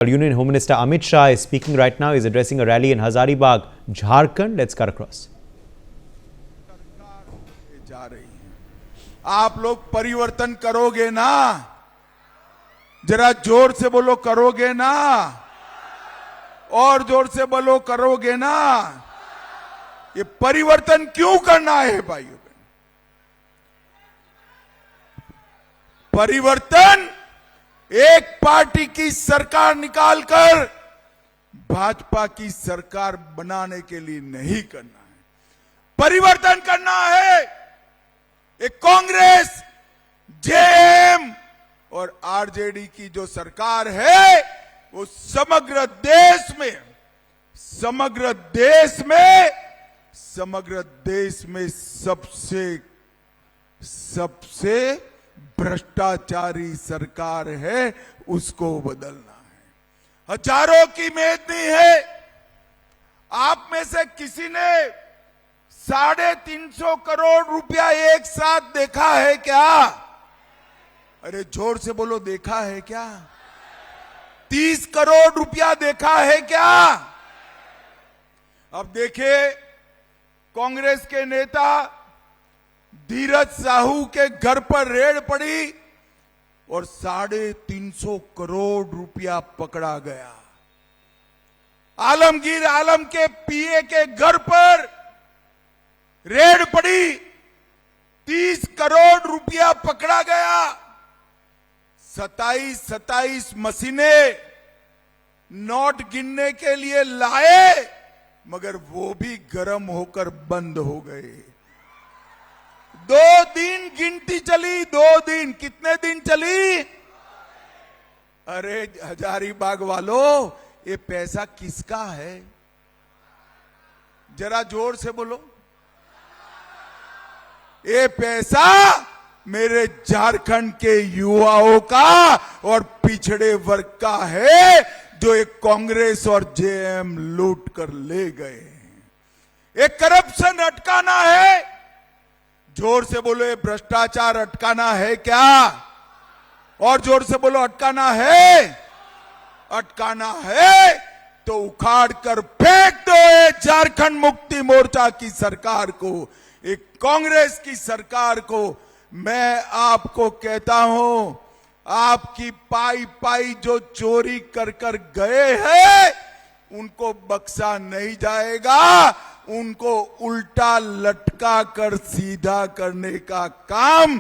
Union Home Minister Amit Shah is speaking right now. He's addressing a rally in Hazaribagh, Jharkhand. Let's cut across. जा रही है। आप लोग परिवर्तन करोगे ना? जरा जोर से बोलो, करोगे ना? और जोर से बोलो, करोगे ना? ये परिवर्तन क्यों करना है भाइयों? परिवर्तन एक पार्टी की सरकार निकालकर भाजपा की सरकार बनाने के लिए नहीं करना है। परिवर्तन करना है एक कांग्रेस, जेएम और आरजेडी की जो सरकार है वो समग्र देश में सबसे भ्रष्टाचारी सरकार है, उसको बदलना है। हजारों की मेदनी है। आप में से किसी ने 350 करोड़ रुपया एक साथ देखा है क्या? अरे जोर से बोलो, देखा है क्या? 30 करोड़ रुपया देखा है क्या? अब देखिए, कांग्रेस के नेता धीरज साहू के घर पर रेड पड़ी और 350 करोड़ रुपया पकड़ा गया। आलमगीर आलम के पीए के घर पर रेड पड़ी, 30 करोड़ रुपया पकड़ा गया। 27 मशीनें नोट गिनने के लिए लाए, मगर वो भी गर्म होकर बंद हो गए। 2 दिन गिनती चली, 2 दिन। कितने दिन चली? अरे हजारीबाग वालों, ये पैसा किसका है? जरा जोर से बोलो। ये पैसा मेरे झारखंड के युवाओं का और पिछड़े वर्ग का है, जो एक कांग्रेस और जेएम लूट कर ले गए। एक करप्शन अटकाना है। जोर से बोलो, ये भ्रष्टाचार अटकाना है क्या? और जोर से बोलो, अटकाना है। अटकाना है तो उखाड़ कर फेंक दो ये झारखंड मुक्ति मोर्चा की सरकार को, एक कांग्रेस की सरकार को। मैं आपको कहता हूं, आपकी पाई जो चोरी कर कर गए हैं, उनको बख्शा नहीं जाएगा। उनको उल्टा लटका कर सीधा करने का काम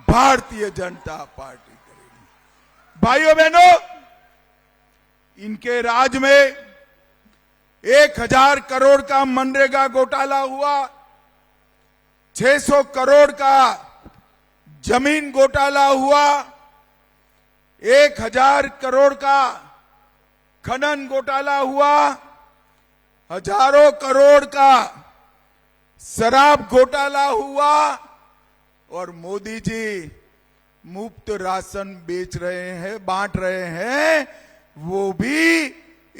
भारतीय जनता पार्टी करेगी। भाइयों बहनों, इनके राज में 1000 करोड़ का मनरेगा घोटाला हुआ, 600 करोड़ का जमीन घोटाला हुआ, 1000 करोड़ का खनन घोटाला हुआ, हजारों करोड़ का शराब घोटाला हुआ, और मोदी जी मुफ्त राशन बेच रहे हैं, बांट रहे हैं, वो भी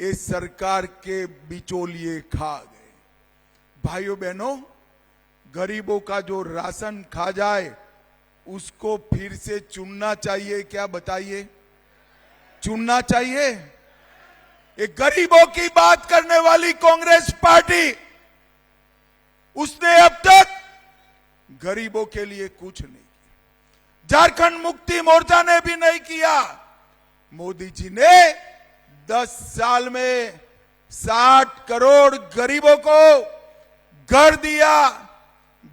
इस सरकार के बिचौलिए खा गए। भाइयों बहनों, गरीबों का जो राशन खा जाए उसको फिर से चुनना चाहिए क्या? बताइए, चुनना चाहिए? एक गरीबों की बात करने वाली कांग्रेस पार्टी, उसने अब तक गरीबों के लिए कुछ नहीं किया। झारखंड मुक्ति मोर्चा ने भी नहीं किया। मोदी जी ने 10 साल में 60 करोड़ गरीबों को घर दिया,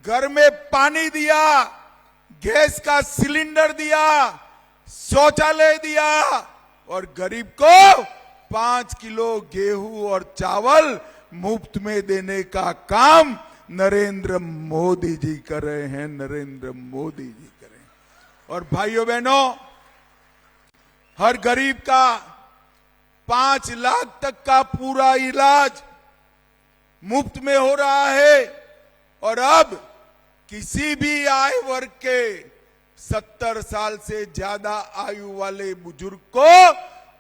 घर में पानी दिया, गैस का सिलेंडर दिया, शौचालय दिया, और गरीब को 5 किलो गेहूं और चावल मुफ्त में देने का काम नरेंद्र मोदी जी कर रहे हैं। नरेंद्र मोदी जी कर रहे हैं। और भाइयों बहनों, हर गरीब का 5 लाख तक का पूरा इलाज मुफ्त में हो रहा है। और अब किसी भी आय वर्ग के 70 साल से ज्यादा आयु वाले बुजुर्ग को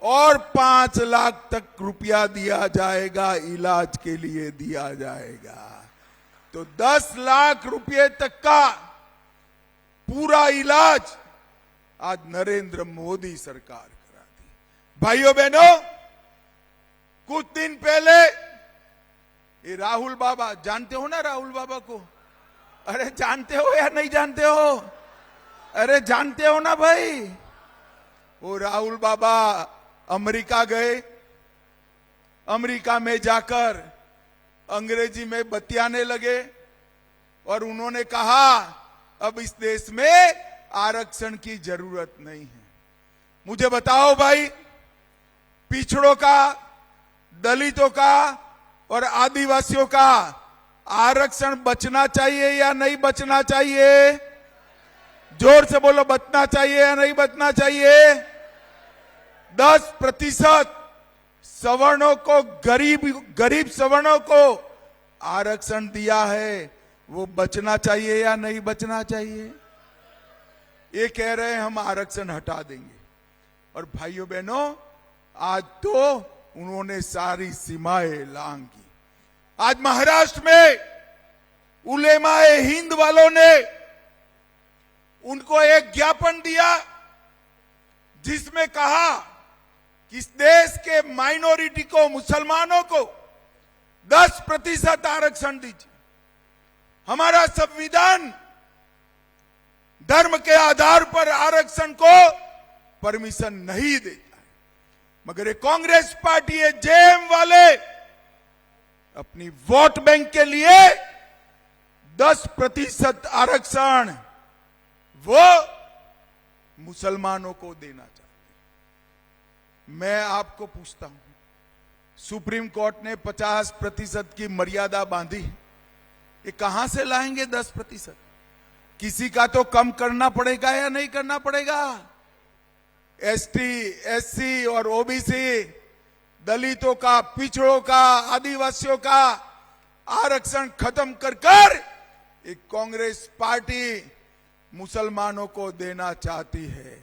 और 5 लाख तक रुपया दिया जाएगा, इलाज के लिए दिया जाएगा। तो 10 लाख रुपए तक का पूरा इलाज आज नरेंद्र मोदी सरकार करा दी। भाइयों बहनों, कुछ दिन पहले ये राहुल बाबा, जानते हो ना राहुल बाबा को? अरे जानते हो या नहीं जानते हो? अरे जानते हो ना भाई? वो राहुल बाबा अमेरिका गए, अमेरिका में जाकर अंग्रेजी में बतियाने लगे और उन्होंने कहा अब इस देश में आरक्षण की जरूरत नहीं है। मुझे बताओ भाई, पिछड़ों का, दलितों का और आदिवासियों का आरक्षण बचना चाहिए या नहीं बचना चाहिए? जोर से बोलो, बचना चाहिए या नहीं बचना चाहिए? 10% सवर्णों को, गरीब सवर्णों को आरक्षण दिया है, वो बचना चाहिए या नहीं बचना चाहिए? ये कह रहे हैं हम आरक्षण हटा देंगे। और भाइयों बहनों, आज तो उन्होंने सारी सीमाएं लांघ की। आज महाराष्ट्र में उलेमाए हिंद वालों ने उनको एक ज्ञापन दिया जिसमें कहा कि इस देश के माइनॉरिटी को, मुसलमानों को 10% आरक्षण दीजिए। हमारा संविधान धर्म के आधार पर आरक्षण को परमिशन नहीं देता है, मगर ये कांग्रेस पार्टी, ये जेएम वाले अपनी वोट बैंक के लिए 10% आरक्षण वो मुसलमानों को देना चाहते हैं। मैं आपको पूछता हूं, सुप्रीम कोर्ट ने 50% की मर्यादा बांधी, ये कहां से लाएंगे 10%? किसी का तो कम करना पड़ेगा या नहीं करना पड़ेगा? एसटी, एससी और ओबीसी, दलितों का, पिछड़ों का, आदिवासियों का आरक्षण खत्म कर एक कांग्रेस पार्टी मुसलमानों को देना चाहती है।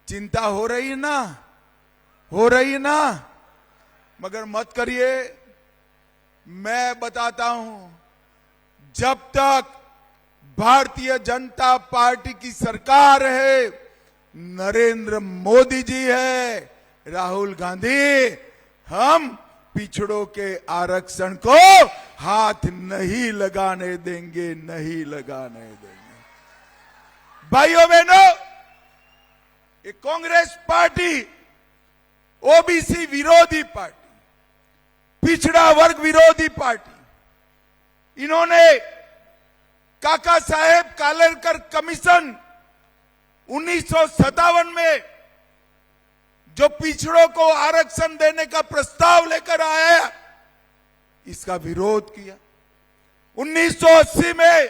चिंता हो रही ना? हो रही ना? मगर मत करिए, मैं बताता हूं, जब तक भारतीय जनता पार्टी की सरकार है, नरेंद्र मोदी जी है, राहुल गांधी, हम पिछड़ों के आरक्षण को हाथ नहीं लगाने देंगे, नहीं लगाने देंगे। भाइयों बहनों, ये कांग्रेस पार्टी ओबीसी विरोधी पार्टी, पिछड़ा वर्ग विरोधी पार्टी, इन्होंने काका साहेब कालेलकर कमीशन 1957 में जो पिछड़ों को आरक्षण देने का प्रस्ताव लेकर आया, इसका विरोध किया। 1980 में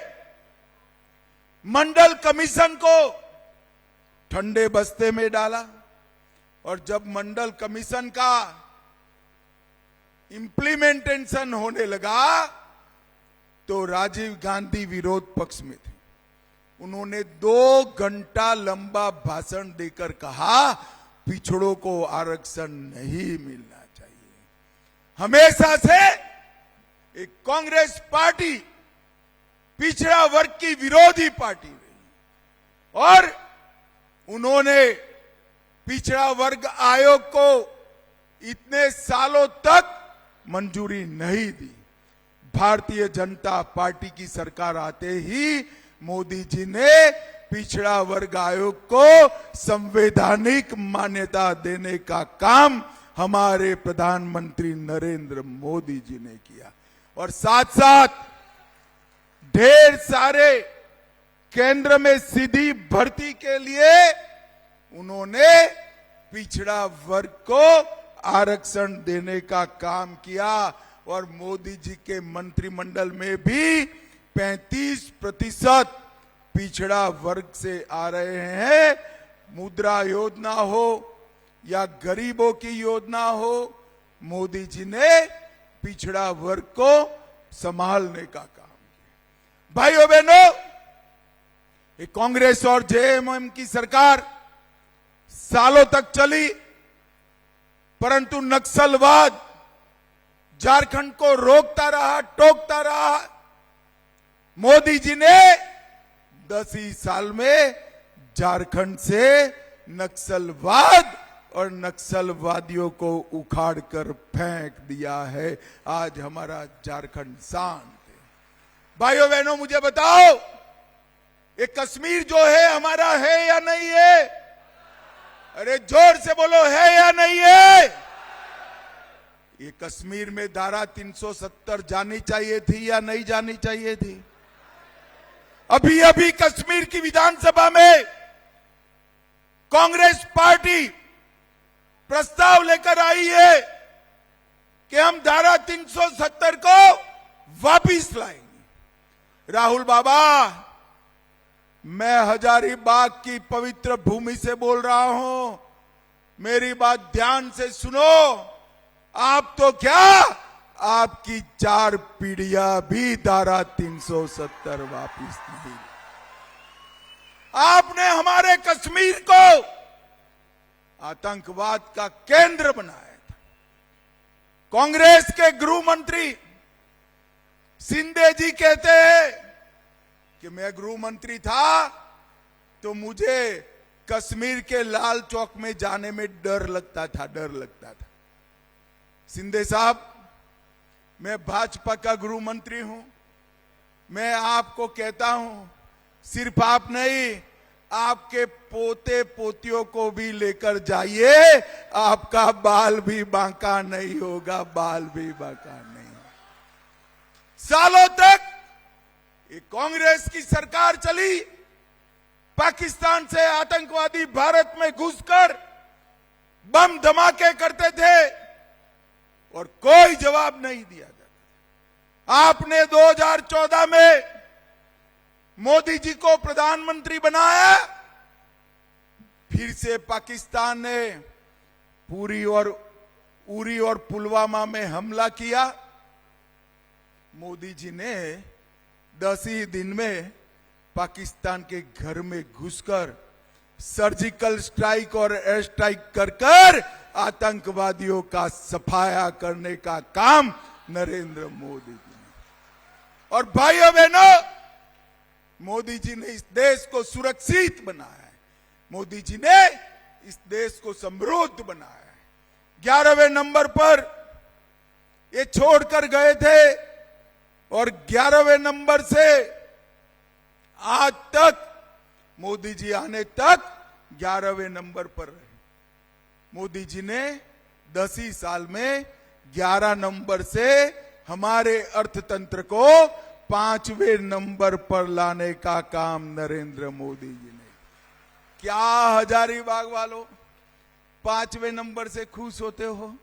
मंडल कमीशन को ठंडे बस्ते में डाला और जब मंडल कमीशन का इंप्लीमेंटेशन होने लगा तो राजीव गांधी विरोध पक्ष में थे। उन्होंने 2 घंटा लंबा भाषण देकर कहा पिछड़ों को आरक्षण नहीं मिलना चाहिए। हमेशा से एक कांग्रेस पार्टी पिछड़ा वर्ग की विरोधी पार्टी रही और उन्होंने पिछड़ा वर्ग आयोग को इतने सालों तक मंजूरी नहीं दी। भारतीय जनता पार्टी की सरकार आते ही मोदी जी ने पिछड़ा वर्ग आयोग को संवैधानिक मान्यता देने का काम हमारे प्रधानमंत्री नरेंद्र मोदी जी ने किया और साथ साथ ढेर सारे केंद्र में सीधी भर्ती के लिए उन्होंने पिछड़ा वर्ग को आरक्षण देने का काम किया और मोदी जी के मंत्रिमंडल में भी 35% पिछड़ा वर्ग से आ रहे हैं। मुद्रा योजना हो या गरीबों की योजना हो, मोदी जी ने पिछड़ा वर्ग को संभालने का काम किया। भाइयों बहनों, ये कांग्रेस और जेएमएम की सरकार सालों तक चली, परंतु नक्सलवाद झारखंड को रोकता रहा, टोकता रहा। मोदी जी ने 10 ही साल में झारखंड से नक्सलवाद और नक्सलवादियों को उखाड़ कर फेंक दिया है। आज हमारा झारखंड शांत है। भाइयों बहनों, मुझे बताओ, ये कश्मीर जो है हमारा है या नहीं है? अरे जोर से बोलो, है या नहीं है? ये कश्मीर में धारा 370 जानी चाहिए थी या नहीं जानी चाहिए थी? अभी अभी कश्मीर की विधानसभा में कांग्रेस पार्टी प्रस्ताव लेकर आई है कि हम धारा 370 को वापिस लाएंगे। राहुल बाबा, मैं हजारीबाग की पवित्र भूमि से बोल रहा हूं, मेरी बात ध्यान से सुनो। आप तो क्या, आपकी 4 पीढ़ियां भी धारा 370 वापिस नहीं। आपने हमारे कश्मीर को आतंकवाद का केंद्र बनाया था। कांग्रेस के गृह मंत्री शिंदे जी कहते हैं कि मैं गृह मंत्री था तो मुझे कश्मीर के लाल चौक में जाने में डर लगता था। शिंदे साहब, मैं भाजपा का गृह मंत्री हूं। मैं आपको कहता हूं, सिर्फ आप नहीं, आपके पोते पोतियों को भी लेकर जाइए, आपका बाल भी बांका नहीं होगा, बाल भी बांका नहीं। सालों तक ये कांग्रेस की सरकार चली, पाकिस्तान से आतंकवादी भारत में घुसकर बम धमाके करते थे और कोई जवाब नहीं दिया जाता। आपने 2014 में मोदी जी को प्रधानमंत्री बनाया, फिर से पाकिस्तान ने उरी और पुलवामा में हमला किया। मोदी जी ने 10 ही दिन में पाकिस्तान के घर में घुसकर सर्जिकल स्ट्राइक और एयर स्ट्राइक कर आतंकवादियों का सफाया करने का काम नरेंद्र मोदी जी ने। और भाइयों बहनों, मोदी जी ने इस देश को सुरक्षित बनाया है। मोदी जी ने इस देश को समृद्ध बनाया है। 11वें नंबर पर ये छोड़कर गए थे और 11वें नंबर से आज तक, मोदी जी आने तक 11वें नंबर पर रहे। मोदी जी ने 10 ही साल में 11 नंबर से हमारे अर्थतंत्र को 5वें नंबर पर लाने का काम नरेंद्र मोदी जी ने। क्या हजारीबाग वालों 5वें नंबर से खुश होते हो?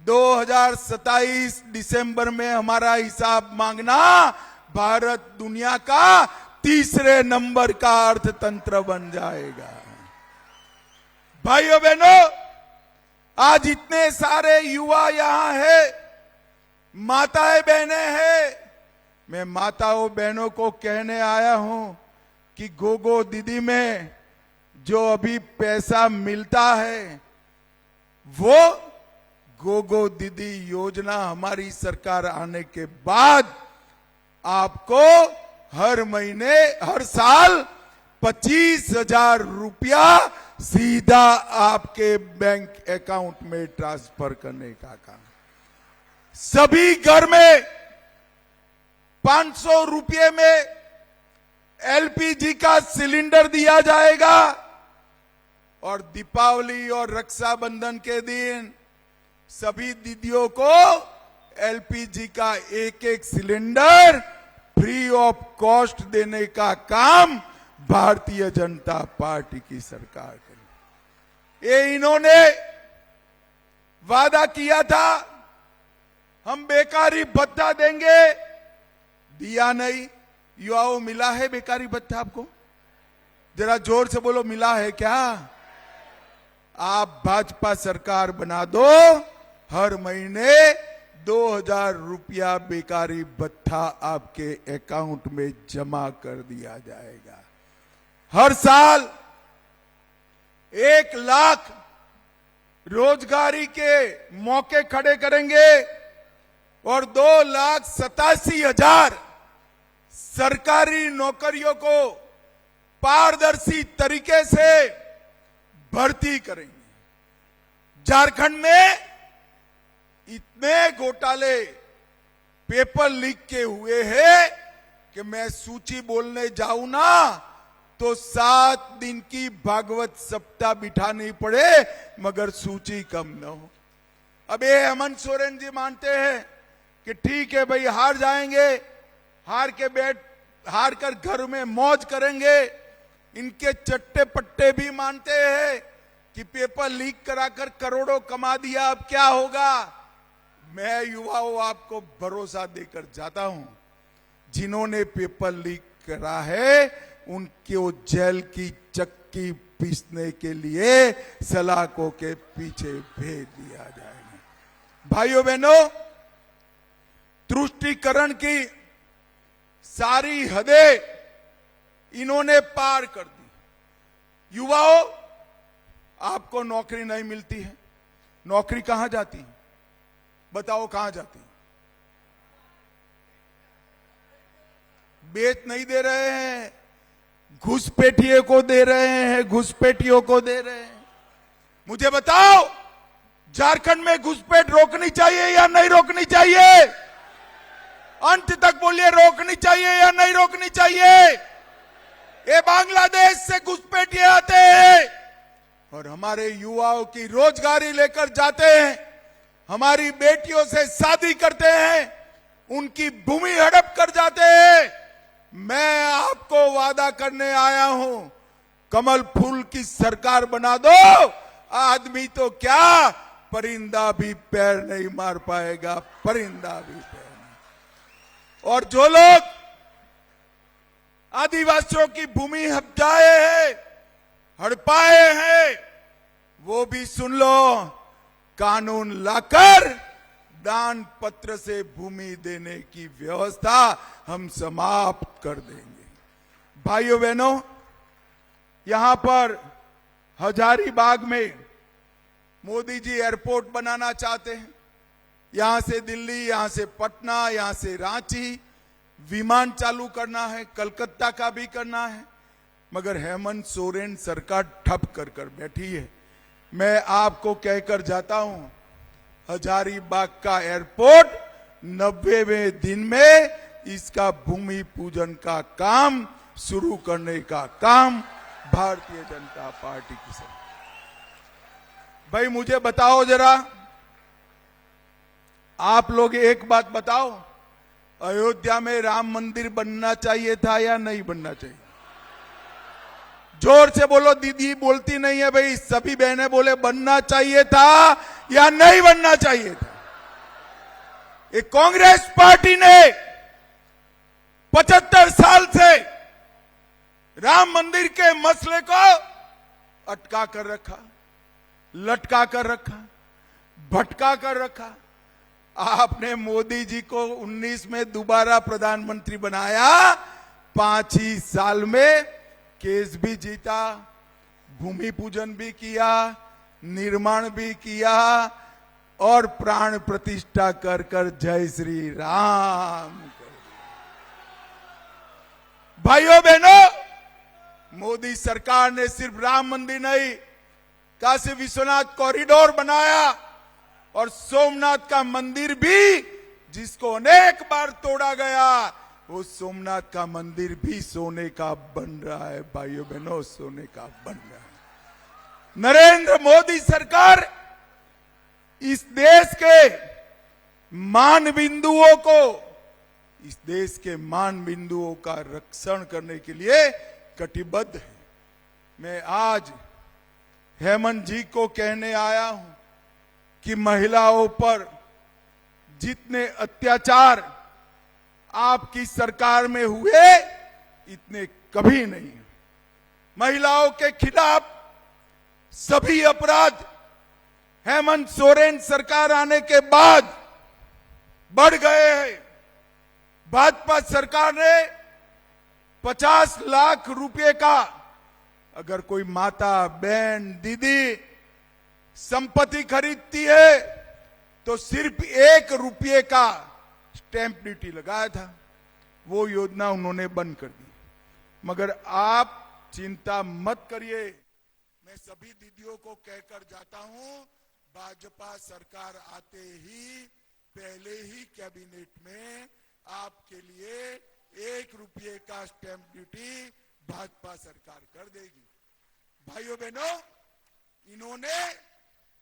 2027 दिसंबर में हमारा हिसाब मांगना, भारत दुनिया का 3रे नंबर का अर्थतंत्र बन जाएगा। भाइयों बहनों, आज इतने सारे युवा यहां है, माताएं बहनें हैं। मैं माताओं बहनों को कहने आया हूं कि गोगो दीदी में जो अभी पैसा मिलता है, वो गोगो दीदी योजना हमारी सरकार आने के बाद आपको हर महीने, हर साल 25,000 रुपया सीधा आपके बैंक अकाउंट में ट्रांसफर करने का काम। सभी घर में 500 रुपये में एलपीजी का सिलेंडर दिया जाएगा और दीपावली और रक्षाबंधन के दिन सभी दीदियों को एलपीजी का एक सिलेंडर फ्री ऑफ कॉस्ट देने का काम भारतीय जनता पार्टी की सरकार करेगी। ये इन्होंने वादा किया था, हम बेकारी भत्ता देंगे, दिया नहीं। युवाओं, मिला है बेकारी भत्ता आपको? जरा जोर से बोलो, मिला है क्या? आप भाजपा सरकार बना दो, हर महीने 2,000 रुपया बेकारी भत्ता आपके अकाउंट में जमा कर दिया जाएगा। हर साल 1 लाख रोजगारी के मौके खड़े करेंगे और 2,87,000 सरकारी नौकरियों को पारदर्शी तरीके से भर्ती करेंगे। झारखंड में इतने घोटाले पेपर लीक के हुए हैं कि मैं सूची बोलने जाऊं ना तो 7 दिन की भागवत सप्ताह बिठानी पड़े मगर सूची कम न हो। अब ये हेमंत सोरेन जी मानते हैं कि ठीक है भाई, हार जाएंगे, हार कर घर में मौज करेंगे। इनके चट्टे पट्टे भी मानते हैं कि पेपर लीक कराकर करोड़ों कमा दिया, अब क्या होगा। मैं युवाओं आपको भरोसा देकर जाता हूं, जिन्होंने पेपर लीक करा है उनको जेल की चक्की पीसने के लिए सलाखों के पीछे भेज दिया जाएगा। भाइयों बहनों, तुष्टीकरण की सारी हदें इन्होंने पार कर दी। युवाओं, आपको नौकरी नहीं मिलती है, नौकरी कहां जाती है? बताओ कहां जाती है? बेच नहीं दे रहे हैं, घुसपैठियों को दे रहे हैं, घुसपैठियों को दे रहे हैं। मुझे बताओ, झारखंड में घुसपैठ रोकनी चाहिए या नहीं रोकनी चाहिए? अंत तक बोलिए, रोकनी चाहिए या नहीं रोकनी चाहिए? ये बांग्लादेश से घुसपैठिए आते हैं और हमारे युवाओं की रोजगारी लेकर जाते हैं, हमारी बेटियों से शादी करते हैं, उनकी भूमि हड़प कर जाते हैं। मैं आपको वादा करने आया हूं, कमल फूल की सरकार बना दो, आदमी तो क्या, परिंदा भी पैर नहीं मार पाएगा, परिंदा भी पैर नहीं। और जो लोग आदिवासियों की भूमि हड़पाए हैं, हड़पाए हैं, वो भी सुन लो, कानून लाकर दान पत्र से भूमि देने की व्यवस्था हम समाप्त कर देंगे। भाइयों बहनों, यहां पर हजारीबाग में मोदी जी एयरपोर्ट बनाना चाहते हैं। यहां से दिल्ली, यहां से पटना, यहां से रांची विमान चालू करना है, कलकत्ता का भी करना है, मगर हेमंत सोरेन सरकार ठप कर कर बैठी है। मैं आपको कहकर जाता हूं, हजारीबाग का एयरपोर्ट 90वें दिन में इसका भूमि पूजन का काम शुरू करने का काम भारतीय जनता पार्टी की सरकार। भाई मुझे बताओ जरा, आप लोग एक बात बताओ, अयोध्या में राम मंदिर बनना चाहिए था या नहीं बनना चाहिए? जोर से बोलो, दीदी बोलती नहीं है भाई, सभी बहनें बोले बनना चाहिए था या नहीं बनना चाहिए था। ये कांग्रेस पार्टी ने 75 साल से राम मंदिर के मसले को अटका कर रखा, लटका कर रखा, भटका कर रखा। आपने मोदी जी को 19 में दोबारा प्रधानमंत्री बनाया, 5 ही साल में केस भी जीता, भूमि पूजन भी किया, निर्माण भी किया और प्राण प्रतिष्ठा कर कर जय श्री राम कर दिया। भाइयों बहनों, मोदी सरकार ने सिर्फ राम मंदिर नहीं, काशी विश्वनाथ कॉरिडोर बनाया और सोमनाथ का मंदिर भी, जिसको अनेक बार तोड़ा गया, वो सोमनाथ का मंदिर भी सोने का बन रहा है। भाइयों बहनों, सोने का बन रहा है। नरेंद्र मोदी सरकार इस देश के मान बिंदुओं को, इस देश के मान बिंदुओं का रक्षण करने के लिए कटिबद्ध है। मैं आज हेमंत जी को कहने आया हूं कि महिलाओं पर जितने अत्याचार आपकी सरकार में हुए, इतने कभी नहीं। महिलाओं के खिलाफ सभी अपराध हेमंत सोरेन सरकार आने के बाद बढ़ गए हैं। भाजपा सरकार ने 50 लाख रुपए का, अगर कोई माता, बहन, दीदी संपत्ति खरीदती है तो सिर्फ 1 रुपये का स्टैंप ड्यूटी लगाया था, वो योजना उन्होंने बंद कर दी। मगर आप चिंता मत करिए, मैं सभी दीदियों को कहकर जाता हूं, भाजपा सरकार आते ही पहले ही कैबिनेट में आपके लिए 1 रुपये का स्टैंप ड्यूटी भाजपा सरकार कर देगी। भाइयों बहनों, इन्होंने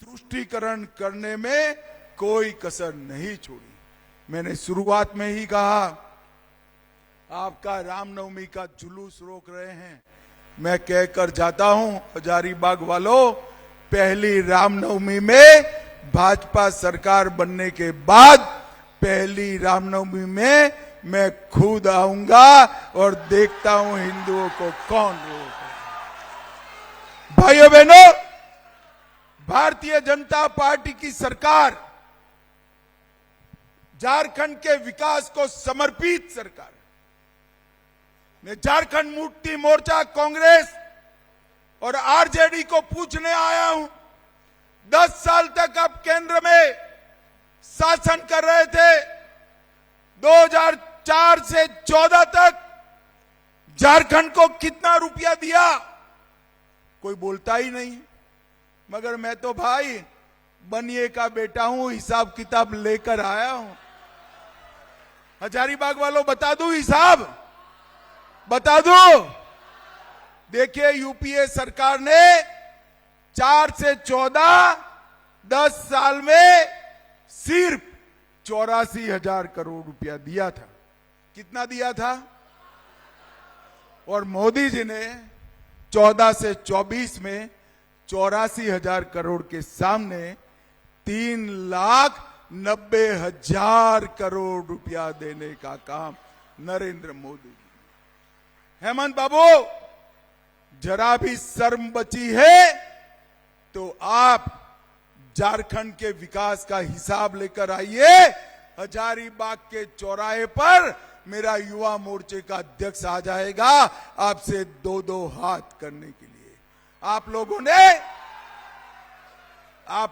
तुष्टीकरण करने में कोई कसर नहीं छोड़ी। मैंने शुरुआत में ही कहा, आपका रामनवमी का जुलूस रोक रहे हैं। मैं कहकर जाता हूं, हजारीबाग वालों, पहली रामनवमी में भाजपा सरकार बनने के बाद पहली रामनवमी में मैं खुद आऊंगा और देखता हूं हिंदुओं को कौन रोक रहा है। भाइयों बहनों, भारतीय जनता पार्टी की सरकार झारखंड के विकास को समर्पित सरकार है। मैं झारखंड मुक्ति मोर्चा, कांग्रेस और आरजेडी को पूछने आया हूं, 10 साल तक आप केंद्र में शासन कर रहे थे। 2004 से 14 तक झारखंड को कितना रुपया दिया? कोई बोलता ही नहीं। मगर मैं तो भाई बनिए का बेटा हूं, हिसाब किताब लेकर आया हूं। हजारीबाग वालों, बता दूं हिसाब? बता दूं? देखिए, यूपीए सरकार ने 4 से 14 10 साल में सिर्फ 84,000 करोड़ रुपया दिया था। कितना दिया था? और मोदी जी ने 14 से 24 में 84,000 करोड़ के सामने 3,90,000 करोड़ रुपया देने का काम नरेंद्र मोदी जी। हेमंत बाबू, जरा भी शर्म बची है तो आप झारखंड के विकास का हिसाब लेकर आइए। हजारीबाग के चौराहे पर मेरा युवा मोर्चे का अध्यक्ष आ जाएगा आपसे 2-2 हाथ करने के लिए। आप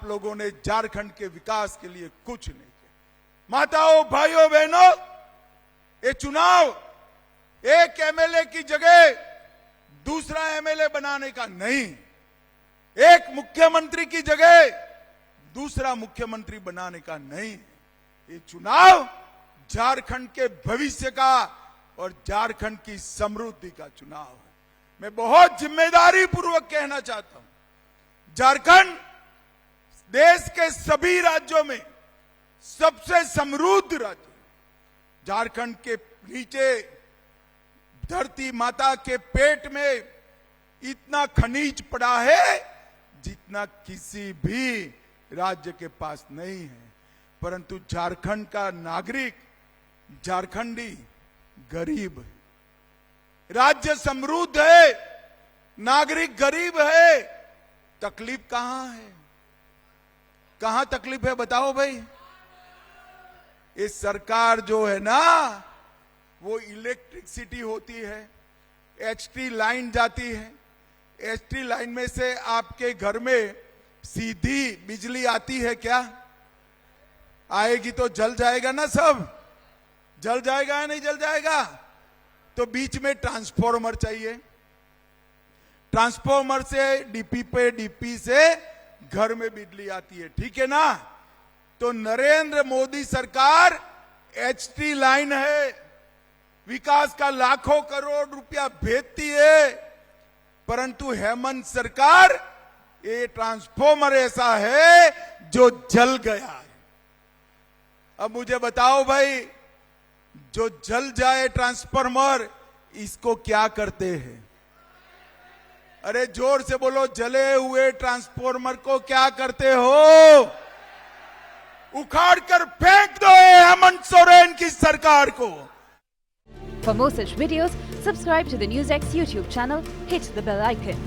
लोगों ने झारखंड के विकास के लिए कुछ नहीं किया। माताओं, भाइयों, बहनों, ये चुनाव एक एमएलए की जगह दूसरा एमएलए बनाने का नहीं, एक मुख्यमंत्री की जगह दूसरा मुख्यमंत्री बनाने का नहीं। ये चुनाव झारखंड के भविष्य का और झारखंड की समृद्धि का चुनाव है। मैं बहुत जिम्मेदारी पूर्वक कहना चाहता हूं, झारखंड देश के सभी राज्यों में सबसे समृद्ध राज्य है। झारखंड के नीचे धरती माता के पेट में इतना खनिज पड़ा है जितना किसी भी राज्य के पास नहीं है। परंतु झारखंड का नागरिक, झारखंडी गरीब है। राज्य समृद्ध है, नागरिक गरीब है। तकलीफ कहां है? कहां तकलीफ है बताओ भाई? ये सरकार जो है ना, वो इलेक्ट्रिसिटी होती है, एचटी लाइन जाती है, एचटी लाइन में से आपके घर में सीधी बिजली आती है क्या? आएगी तो जल जाएगा ना, सब जल जाएगा या नहीं जल जाएगा? तो बीच में ट्रांसफॉर्मर चाहिए, ट्रांसफॉर्मर से डीपी पे, डीपी से घर में बिजली आती है, ठीक है ना? तो नरेंद्र मोदी सरकार एचटी लाइन है, विकास का लाखों करोड़ रुपया भेजती है, परंतु हेमंत सरकार ये ट्रांसफॉर्मर ऐसा है जो जल गया है। अब मुझे बताओ भाई, जो जल जाए ट्रांसफॉर्मर, इसको क्या करते हैं? अरे जोर से बोलो, जले हुए ट्रांसफॉर्मर को क्या करते हो? उखाड़ कर फेंक दो हेमंत सोरेन की सरकार को। For more such videos, subscribe to the NewsX YouTube channel, hit the bell icon.